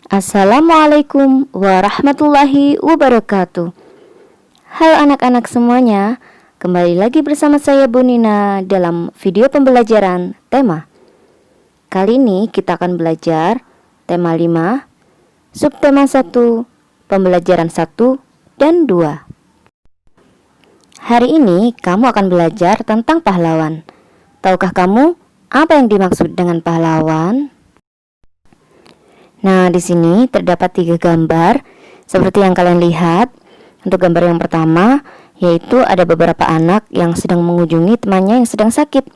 Assalamualaikum warahmatullahi wabarakatuh. Halo anak-anak semuanya, kembali lagi bersama saya Bu Nina dalam video pembelajaran tema. Kali ini kita akan belajar tema 5, subtema 1, pembelajaran 1 dan 2. Hari ini kamu akan belajar tentang pahlawan. Tahukah kamu apa yang dimaksud dengan pahlawan? Nah, di sini terdapat 3 gambar seperti yang kalian lihat. Untuk gambar yang pertama, yaitu ada beberapa anak yang sedang mengunjungi temannya yang sedang sakit.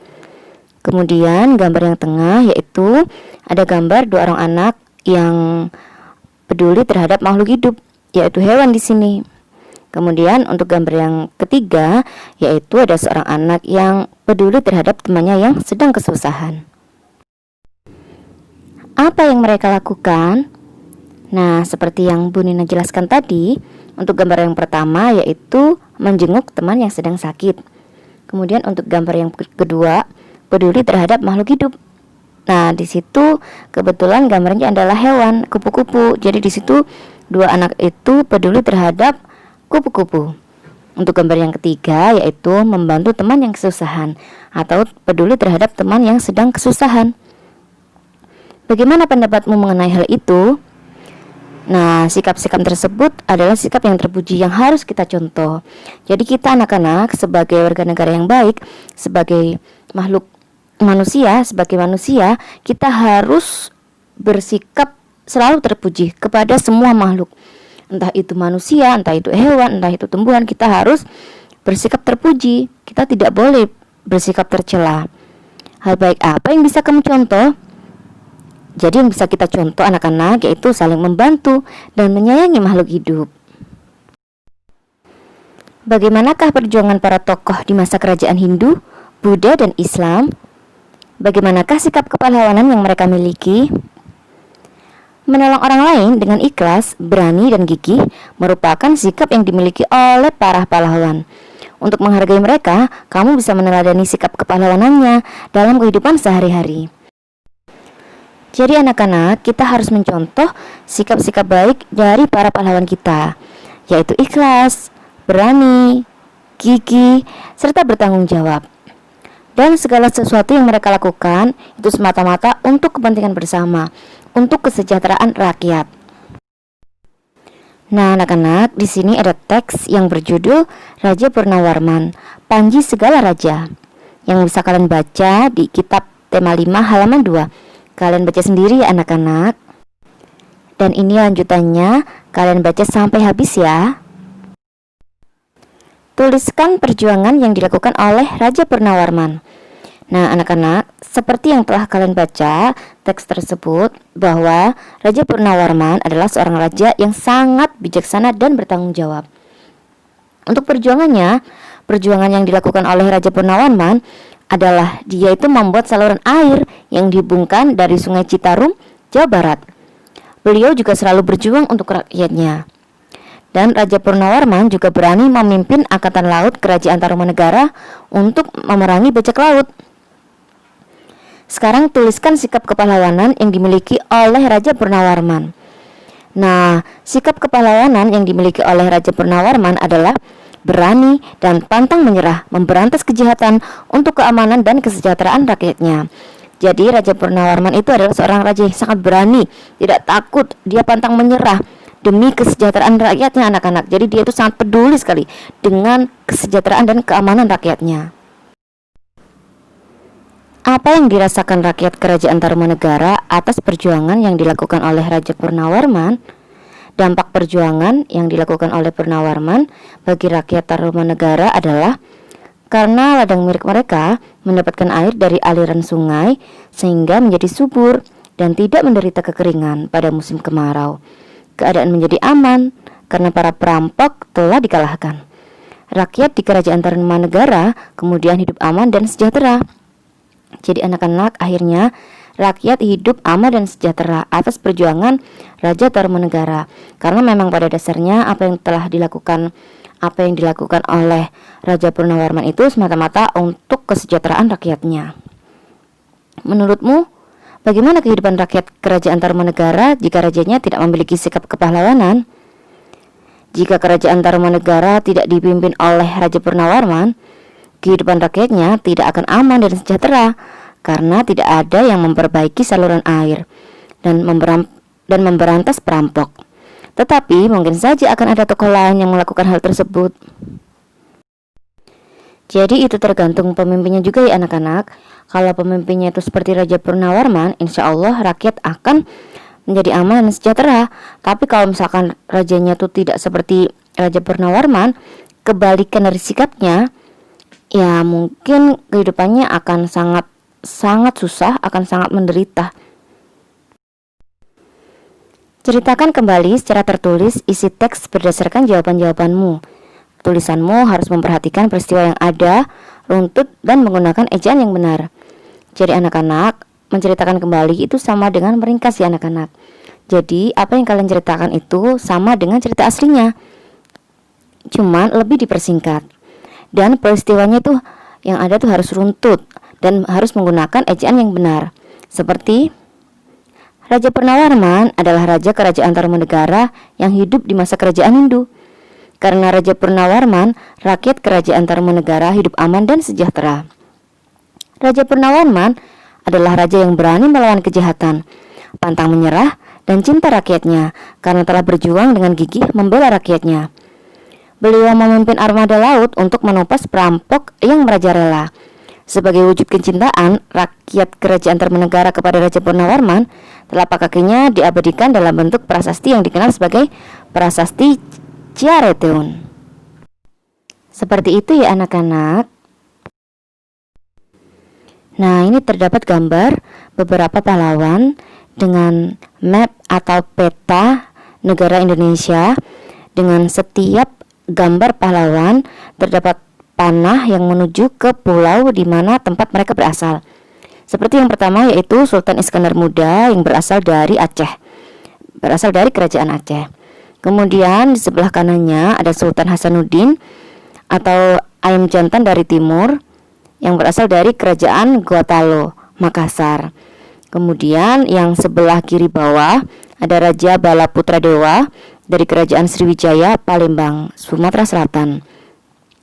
Kemudian gambar yang tengah yaitu ada gambar 2 orang anak yang peduli terhadap makhluk hidup, yaitu hewan di sini. Kemudian untuk gambar yang ketiga yaitu ada seorang anak yang peduli terhadap temannya yang sedang kesusahan. Apa yang mereka lakukan? Nah, seperti yang Bu Nina jelaskan tadi, untuk gambar yang pertama yaitu menjenguk teman yang sedang sakit. Kemudian untuk gambar yang kedua, peduli terhadap makhluk hidup. Nah, di situ kebetulan gambarnya adalah hewan, kupu-kupu. Jadi di situ 2 anak itu peduli terhadap kupu-kupu. Untuk gambar yang ketiga yaitu membantu teman yang kesusahan atau peduli terhadap teman yang sedang kesusahan. Bagaimana pendapatmu mengenai hal itu? Nah, sikap-sikap tersebut adalah sikap yang terpuji yang harus kita contoh. Jadi kita anak-anak sebagai warga negara yang baik, sebagai makhluk manusia, kita harus bersikap selalu terpuji kepada semua makhluk. Entah itu manusia, entah itu hewan, entah itu tumbuhan, kita harus bersikap terpuji. Kita tidak boleh bersikap tercela. Hal baik apa yang bisa kamu contoh? Jadi yang bisa kita contoh anak-anak yaitu saling membantu dan menyayangi makhluk hidup. Bagaimanakah perjuangan para tokoh di masa kerajaan Hindu, Buddha, dan Islam? Bagaimanakah sikap kepahlawanan yang mereka miliki? Menolong orang lain dengan ikhlas, berani, dan gigih merupakan sikap yang dimiliki oleh para pahlawan. Untuk menghargai mereka, kamu bisa meneladani sikap kepahlawanannya dalam kehidupan sehari-hari. Jadi anak-anak, kita harus mencontoh sikap-sikap baik dari para pahlawan kita, yaitu ikhlas, berani, gigih, serta bertanggung jawab. Dan segala sesuatu yang mereka lakukan itu semata-mata untuk kepentingan bersama, untuk kesejahteraan rakyat. Nah, anak-anak, di sini ada teks yang berjudul Raja Purnawarman, Panji Segala Raja, yang bisa kalian baca di kitab tema 5 halaman 2. Kalian baca sendiri ya anak-anak. Dan ini lanjutannya, kalian baca sampai habis ya. Tuliskan perjuangan yang dilakukan oleh Raja Purnawarman. Nah anak-anak, seperti yang telah kalian baca teks tersebut, bahwa Raja Purnawarman adalah seorang raja yang sangat bijaksana dan bertanggung jawab. Untuk perjuangan yang dilakukan oleh Raja Purnawarman adalah dia itu membuat saluran air yang dihubungkan dari Sungai Citarum, Jawa Barat. Beliau juga selalu berjuang untuk rakyatnya. Dan Raja Purnawarman juga berani memimpin Angkatan Laut Kerajaan Tarumanegara untuk memerangi bajak laut. Sekarang tuliskan sikap kepahlawanan yang dimiliki oleh Raja Purnawarman. Nah, sikap kepahlawanan yang dimiliki oleh Raja Purnawarman adalah berani dan pantang menyerah memberantas kejahatan untuk keamanan dan kesejahteraan rakyatnya. Jadi Raja Purnawarman itu adalah seorang raja yang sangat berani, tidak takut, dia pantang menyerah demi kesejahteraan rakyatnya anak-anak. Jadi dia itu sangat peduli sekali dengan kesejahteraan dan keamanan rakyatnya. Apa yang dirasakan rakyat Kerajaan Tarumanegara atas perjuangan yang dilakukan oleh Raja Purnawarman? Dampak perjuangan yang dilakukan oleh Purnawarman bagi rakyat Tarumanegara adalah karena ladang milik mereka mendapatkan air dari aliran sungai sehingga menjadi subur dan tidak menderita kekeringan pada musim kemarau. Keadaan menjadi aman karena para perampok telah dikalahkan. Rakyat di Kerajaan Tarumanegara kemudian hidup aman dan sejahtera. Jadi anak-anak, akhirnya rakyat hidup aman dan sejahtera atas perjuangan Raja Tarumanegara. Karena memang pada dasarnya apa yang dilakukan oleh Raja Purnawarman itu semata-mata untuk kesejahteraan rakyatnya. Menurutmu, Bagaimana kehidupan rakyat kerajaan Tarumanegara jika rajanya tidak memiliki sikap kepahlawanan? Jika kerajaan Tarumanegara tidak dipimpin oleh Raja Purnawarman, kehidupan rakyatnya tidak akan aman dan sejahtera karena tidak ada yang memperbaiki saluran air dan memberantas perampok. Tetapi mungkin saja akan ada tokoh lain yang melakukan hal tersebut. Jadi itu tergantung pemimpinnya juga ya anak-anak. Kalau pemimpinnya itu seperti Raja Purnawarman, insya Allah rakyat akan menjadi aman dan sejahtera. Tapi kalau misalkan rajanya itu tidak seperti Raja Purnawarman, kebalikan dari sikapnya, ya mungkin kehidupannya akan sangat susah, akan sangat menderita. Ceritakan kembali secara tertulis isi teks berdasarkan jawaban-jawabanmu. Tulisanmu harus memperhatikan peristiwa yang ada, runtut, dan menggunakan ejaan yang benar. Jadi anak-anak, menceritakan kembali itu sama dengan meringkas ya anak-anak. Jadi apa yang kalian ceritakan itu sama dengan cerita aslinya, cuman lebih dipersingkat. Dan peristiwanya tuh yang ada tuh harus runtut dan harus menggunakan ejaan yang benar. Seperti Raja Purnawarman adalah raja kerajaan Tarumanegara yang hidup di masa kerajaan Hindu. Karena Raja Purnawarman, rakyat kerajaan Tarumanegara hidup aman dan sejahtera. Raja Purnawarman adalah raja yang berani melawan kejahatan, pantang menyerah, dan cinta rakyatnya karena telah berjuang dengan gigih membela rakyatnya. Beliau memimpin armada laut untuk menumpas perampok yang merajalela. Sebagai wujud kecintaan rakyat kerajaan Tarumanegara kepada Raja Purnawarman, telapak kakinya diabadikan dalam bentuk prasasti yang dikenal sebagai Prasasti Ciareteun. Seperti itu ya anak-anak. Nah, ini terdapat gambar beberapa pahlawan dengan map atau peta negara Indonesia. Dengan setiap gambar pahlawan terdapat panah yang menuju ke pulau di mana tempat mereka berasal. Seperti yang pertama yaitu Sultan Iskandar Muda yang berasal dari Aceh, berasal dari kerajaan Aceh. Kemudian di sebelah kanannya ada Sultan Hasanuddin atau Ayam Jantan dari timur yang berasal dari kerajaan Gotalo, Makassar. Kemudian yang sebelah kiri bawah ada Raja Bala Putra Dewa dari kerajaan Sriwijaya, Palembang, Sumatera Selatan.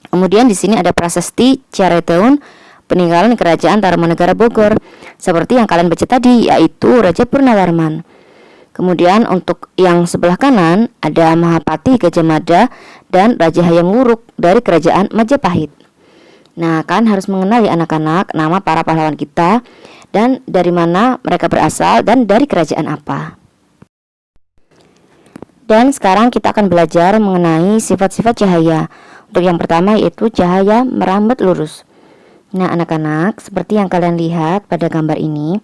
Kemudian di sini ada Prasasti Ciareteun, peninggalan kerajaan Tarumanegara Bogor, seperti yang kalian baca tadi, yaitu Raja Purnawarman. Kemudian untuk yang sebelah kanan ada Mahapati Gajah Mada dan Raja Hayam Wuruk dari kerajaan Majapahit. Nah, kan harus mengenali anak-anak nama para pahlawan kita dan dari mana mereka berasal dan dari kerajaan apa. Dan sekarang kita akan belajar mengenai sifat-sifat cahaya. Untuk yang pertama yaitu cahaya merambat lurus. Nah anak-anak, seperti yang kalian lihat pada gambar ini,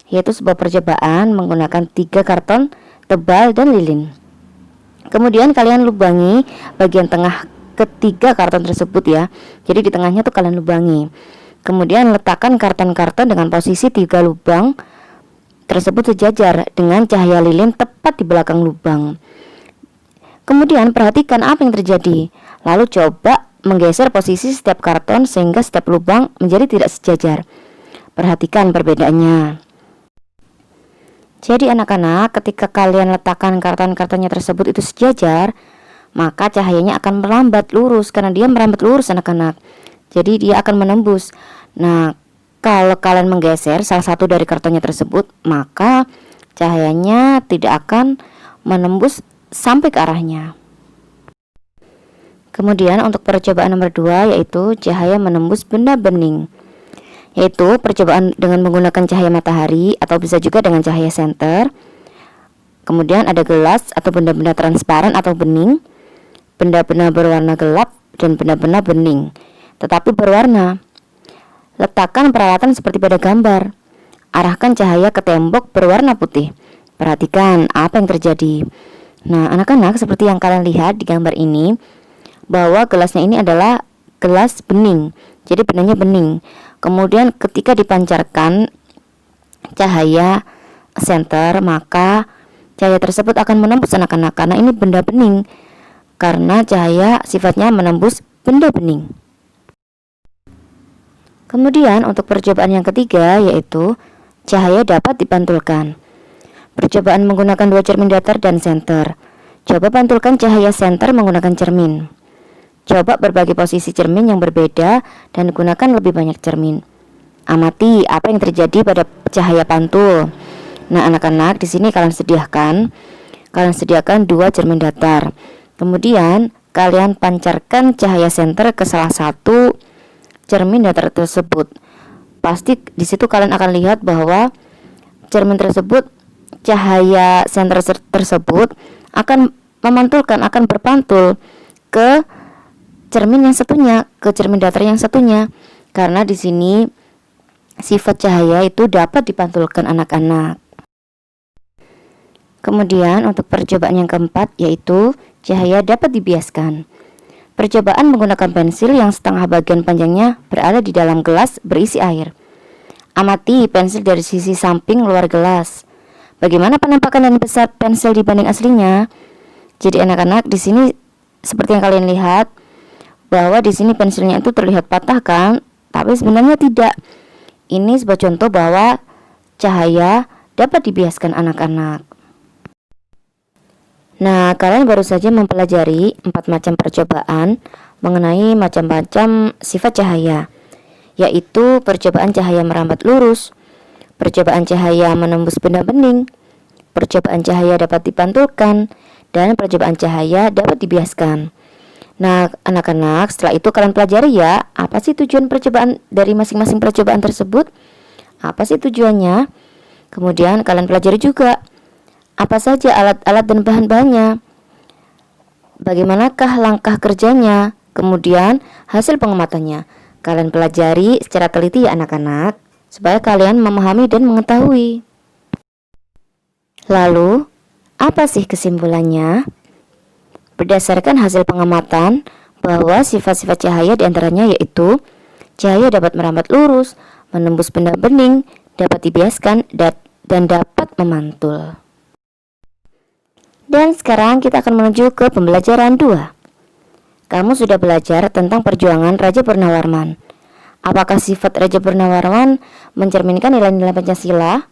yaitu sebuah percobaan menggunakan 3 karton tebal dan lilin. Kemudian kalian lubangi bagian tengah ketiga karton tersebut ya. Jadi di tengahnya tuh kalian lubangi. Kemudian letakkan karton-karton dengan posisi 3 lubang tersebut sejajar dengan cahaya lilin tepat di belakang lubang. Kemudian perhatikan apa yang terjadi. Lalu coba menggeser posisi setiap karton sehingga setiap lubang menjadi tidak sejajar. Perhatikan perbedaannya. Jadi anak-anak, ketika kalian letakkan karton-kartonnya tersebut itu sejajar, maka cahayanya akan merambat lurus karena dia merambat lurus anak-anak. Jadi dia akan menembus. Nah, kalau kalian menggeser salah satu dari kartonnya tersebut, maka cahayanya tidak akan menembus sampai ke arahnya. Kemudian untuk percobaan nomor 2 yaitu cahaya menembus benda bening, yaitu percobaan dengan menggunakan cahaya matahari atau bisa juga dengan cahaya senter. Kemudian ada gelas atau benda-benda transparan atau bening, benda-benda berwarna gelap dan benda-benda bening tetapi berwarna. Letakkan peralatan seperti pada gambar. Arahkan cahaya ke tembok berwarna putih. Perhatikan apa yang terjadi. Nah anak-anak, seperti yang kalian lihat di gambar ini, bahwa gelasnya ini adalah gelas bening. Jadi bendanya bening. Kemudian ketika dipancarkan cahaya senter, maka cahaya tersebut akan menembus anak-anak karena ini benda bening. Karena cahaya sifatnya menembus benda bening. Kemudian untuk percobaan yang ketiga yaitu cahaya dapat dipantulkan. Percobaan menggunakan dua cermin datar dan senter. Coba pantulkan cahaya senter menggunakan cermin. Coba berbagi posisi cermin yang berbeda dan gunakan lebih banyak cermin. Amati apa yang terjadi pada cahaya pantul. Nah, anak-anak, di sini kalian sediakan dua cermin datar. Kemudian kalian pancarkan cahaya senter ke salah satu cermin datar tersebut. Pasti di situ kalian akan lihat bahwa cermin tersebut, cahaya senter tersebut akan memantulkan, akan berpantul ke cermin yang satunya, ke cermin datar yang satunya. Karena di sini sifat cahaya itu dapat dipantulkan anak-anak. Kemudian untuk percobaan yang keempat yaitu cahaya dapat dibiaskan. Percobaan menggunakan pensil yang setengah bagian panjangnya berada di dalam gelas berisi air. Amati pensil dari sisi samping luar gelas. Bagaimana penampakan dan besar pensil dibanding aslinya? Jadi anak-anak, di sini seperti yang kalian lihat bahwa di sini pensilnya itu terlihat patah kan? Tapi sebenarnya tidak. Ini sebuah contoh bahwa cahaya dapat dibiaskan anak-anak. Nah, kalian baru saja mempelajari 4 macam percobaan mengenai macam-macam sifat cahaya, yaitu percobaan cahaya merambat lurus, percobaan cahaya menembus benda bening, percobaan cahaya dapat dipantulkan, dan percobaan cahaya dapat dibiaskan. Nah, anak-anak, setelah itu kalian pelajari ya, apa sih tujuan percobaan dari masing-masing percobaan tersebut? Apa sih tujuannya? Kemudian kalian pelajari juga apa saja alat-alat dan bahan-bahannya, bagaimanakah langkah kerjanya, kemudian hasil pengamatannya. Kalian pelajari secara teliti ya anak-anak, supaya kalian memahami dan mengetahui. Lalu, apa sih kesimpulannya? Berdasarkan hasil pengamatan, bahwa sifat-sifat cahaya diantaranya yaitu cahaya dapat merambat lurus, menembus benda bening, dapat dibiaskan, dan dapat memantul. Dan sekarang kita akan menuju ke pembelajaran 2. Kamu sudah belajar tentang perjuangan Raja Purnawarman. Apakah sifat Raja Purnawarman mencerminkan nilai-nilai Pancasila?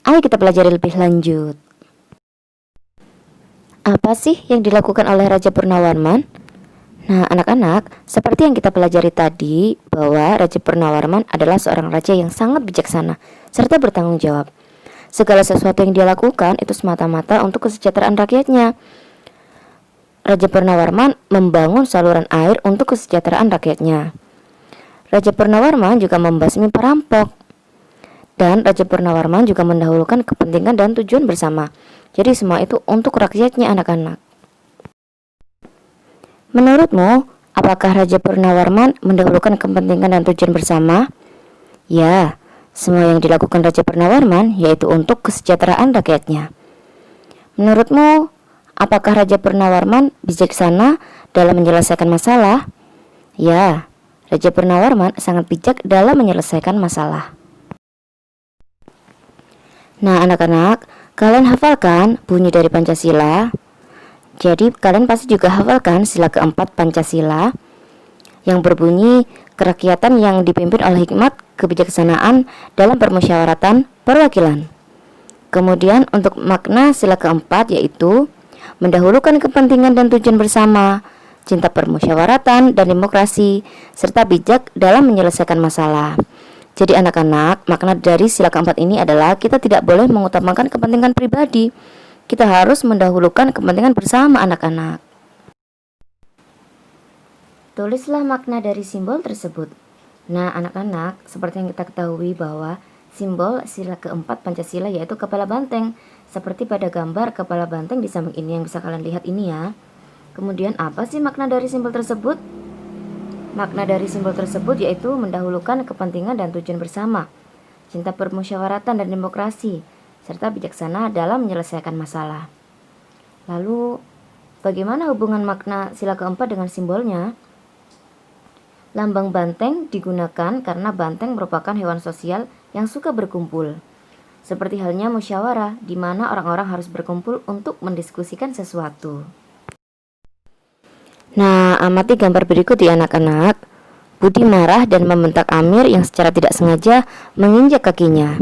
Ayo kita pelajari lebih lanjut. Apa sih yang dilakukan oleh Raja Purnawarman? Nah, anak-anak, seperti yang kita pelajari tadi, bahwa Raja Purnawarman adalah seorang raja yang sangat bijaksana serta bertanggung jawab. Segala sesuatu yang dia lakukan itu semata-mata untuk kesejahteraan rakyatnya. Raja Purnawarman membangun saluran air untuk kesejahteraan rakyatnya. Raja Purnawarman juga membasmi perampok. Dan Raja Purnawarman juga mendahulukan kepentingan dan tujuan bersama. Jadi semua itu untuk rakyatnya anak-anak. Menurutmu, apakah Raja Purnawarman mendahulukan kepentingan dan tujuan bersama? Ya, semua yang dilakukan Raja Purnawarman yaitu untuk kesejahteraan rakyatnya. Menurutmu, apakah Raja Purnawarman bijaksana dalam menyelesaikan masalah? Ya, Raja Purnawarman sangat bijak dalam menyelesaikan masalah. Nah anak-anak, kalian hafalkan bunyi dari Pancasila? Jadi kalian pasti juga hafalkan sila keempat Pancasila yang berbunyi kerakyatan yang dipimpin oleh hikmat kebijaksanaan dalam permusyawaratan perwakilan. Kemudian untuk makna sila keempat yaitu mendahulukan kepentingan dan tujuan bersama, cinta permusyawaratan dan demokrasi, serta bijak dalam menyelesaikan masalah. Jadi anak-anak, makna dari sila keempat ini adalah kita tidak boleh mengutamakan kepentingan pribadi. Kita harus mendahulukan kepentingan bersama anak-anak. Tulislah makna dari simbol tersebut. Nah anak-anak, seperti yang kita ketahui bahwa simbol sila keempat Pancasila yaitu kepala banteng. Seperti pada gambar kepala banteng di samping ini yang bisa kalian lihat ini ya. Kemudian apa sih makna dari simbol tersebut? Makna dari simbol tersebut yaitu mendahulukan kepentingan dan tujuan bersama, cinta permusyawaratan dan demokrasi, serta bijaksana dalam menyelesaikan masalah. Lalu, bagaimana hubungan makna sila keempat dengan simbolnya? Lambang banteng digunakan karena banteng merupakan hewan sosial yang suka berkumpul. Seperti halnya musyawarah, di mana orang-orang harus berkumpul untuk mendiskusikan sesuatu. Nah, amati gambar berikut ya anak-anak. Budi marah dan membentak Amir yang secara tidak sengaja menginjak kakinya.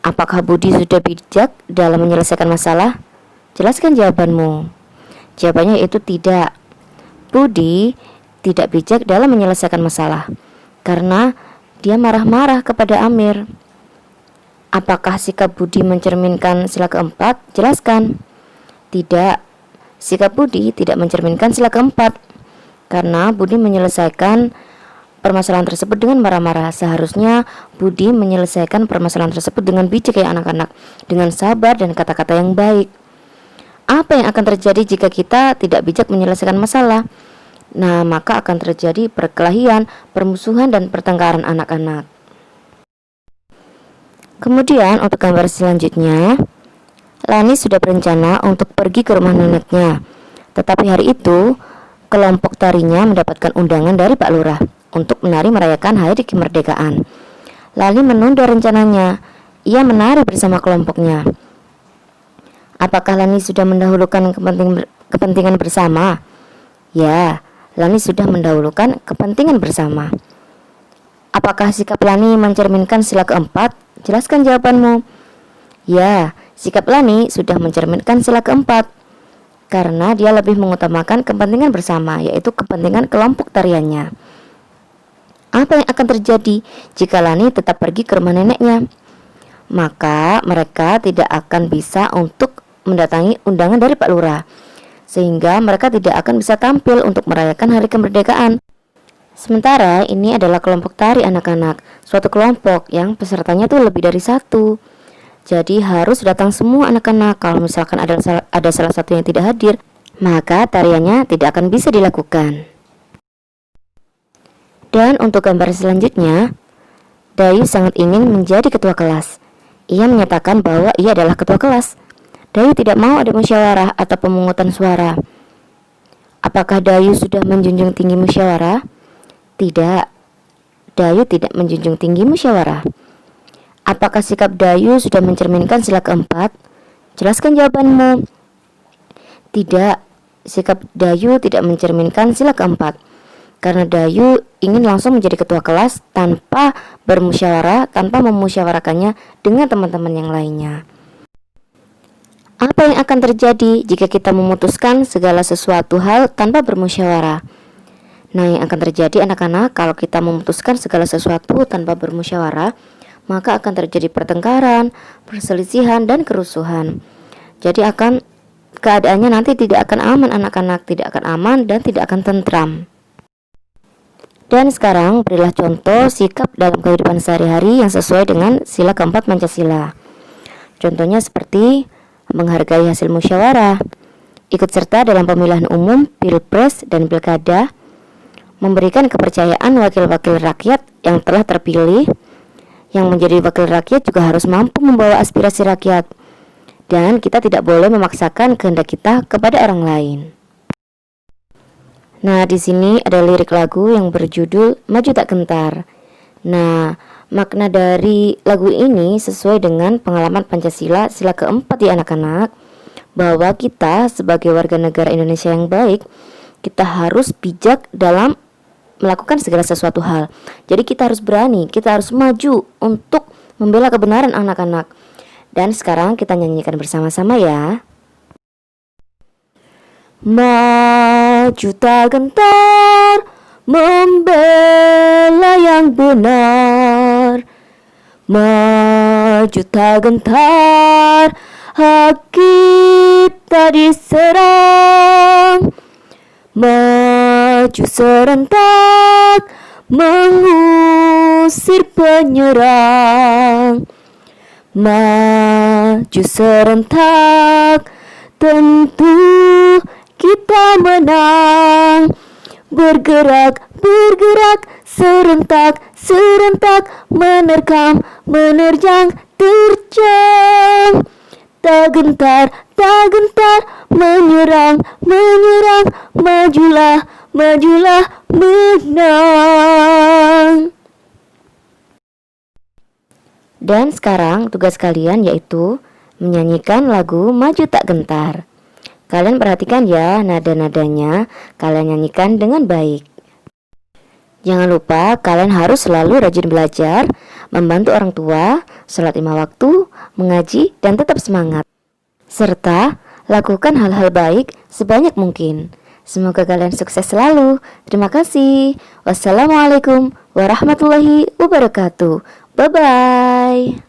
Apakah Budi sudah bijak dalam menyelesaikan masalah? Jelaskan jawabanmu. Jawabannya yaitu tidak. Budi tidak bijak dalam menyelesaikan masalah karena dia marah-marah kepada Amir. Apakah sikap Budi mencerminkan sila keempat? Jelaskan. Tidak. Sikap Budi tidak mencerminkan sila keempat karena Budi menyelesaikan permasalahan tersebut dengan marah-marah. Seharusnya Budi menyelesaikan permasalahan tersebut dengan bijak ya anak-anak, dengan sabar dan kata-kata yang baik. Apa yang akan terjadi jika kita tidak bijak menyelesaikan masalah? Nah, maka akan terjadi perkelahian, permusuhan, dan pertengkaran anak-anak. Kemudian untuk gambar selanjutnya, Lani sudah berencana untuk pergi ke rumah neneknya. Tetapi hari itu, kelompok tarinya mendapatkan undangan dari Pak Lurah untuk menari merayakan Hari Kemerdekaan. Lani menunda rencananya. Ia menari bersama kelompoknya. Apakah Lani sudah mendahulukan kepentingan bersama? Ya, Lani sudah mendahulukan kepentingan bersama. Apakah sikap Lani mencerminkan sila keempat? Jelaskan jawabanmu. Ya, sikap Lani sudah mencerminkan sila keempat karena dia lebih mengutamakan kepentingan bersama, yaitu kepentingan kelompok tariannya. Apa yang akan terjadi jika Lani tetap pergi ke rumah neneknya? Maka mereka tidak akan bisa untuk mendatangi undangan dari Pak Lurah, sehingga mereka tidak akan bisa tampil untuk merayakan Hari Kemerdekaan. Sementara ini adalah kelompok tari anak-anak, suatu kelompok yang pesertanya tuh lebih dari satu. Jadi harus datang semua anak-anak. Kalau misalkan ada salah satu yang tidak hadir, maka tariannya tidak akan bisa dilakukan. Dan untuk gambar selanjutnya, Dayu sangat ingin menjadi ketua kelas. Ia menyatakan bahwa ia adalah ketua kelas. Dayu tidak mau ada musyawarah atau pemungutan suara. Apakah Dayu sudah menjunjung tinggi musyawarah? Tidak. Dayu tidak menjunjung tinggi musyawarah. Apakah sikap Dayu sudah mencerminkan sila keempat? Jelaskan jawabanmu. Tidak. Sikap Dayu tidak mencerminkan sila keempat karena Dayu ingin langsung menjadi ketua kelas tanpa bermusyawarah, tanpa memusyawarahkannya dengan teman-teman yang lainnya. Apa yang akan terjadi jika kita memutuskan segala sesuatu hal tanpa bermusyawarah? Nah, yang akan terjadi anak-anak, kalau kita memutuskan segala sesuatu tanpa bermusyawarah, maka akan terjadi pertengkaran, perselisihan, dan kerusuhan. Jadi keadaannya nanti tidak akan aman anak-anak, tidak akan aman dan tidak akan tentram. Dan sekarang berilah contoh sikap dalam kehidupan sehari-hari yang sesuai dengan sila keempat Pancasila. Contohnya seperti menghargai hasil musyawarah, ikut serta dalam pemilihan umum, pilpres, dan pilkada, memberikan kepercayaan wakil-wakil rakyat yang telah terpilih. Yang menjadi wakil rakyat juga harus mampu membawa aspirasi rakyat, dan kita tidak boleh memaksakan kehendak kita kepada orang lain. Nah, di sini ada lirik lagu yang berjudul Maju Tak Gentar. Nah, makna dari lagu ini sesuai dengan pengalaman Pancasila sila keempat di anak-anak, bahwa kita sebagai warga negara Indonesia yang baik, kita harus bijak dalam melakukan segala sesuatu hal. Jadi kita harus berani, kita harus maju untuk membela kebenaran anak-anak. Dan sekarang kita nyanyikan bersama-sama ya. Maju tak gentar, membela yang benar. Maju tak gentar, hak kita diserang. Maju serentak, mengusir penyerang. Maju serentak, tentu kita menang. Bergerak, bergerak, serentak, serentak, menerkam, menerjang, terjang. Tak gentar, tak gentar, menyerang, menyerang, majulah, majulah, menang. Dan sekarang tugas kalian yaitu menyanyikan lagu Maju Tak Gentar. Kalian perhatikan ya nada-nadanya, kalian nyanyikan dengan baik. Jangan lupa kalian harus selalu rajin belajar membantu orang tua, sholat 5 waktu, mengaji, dan tetap semangat. Serta lakukan hal-hal baik sebanyak mungkin. Semoga kalian sukses selalu. Terima kasih. Wassalamualaikum warahmatullahi wabarakatuh. Bye-bye.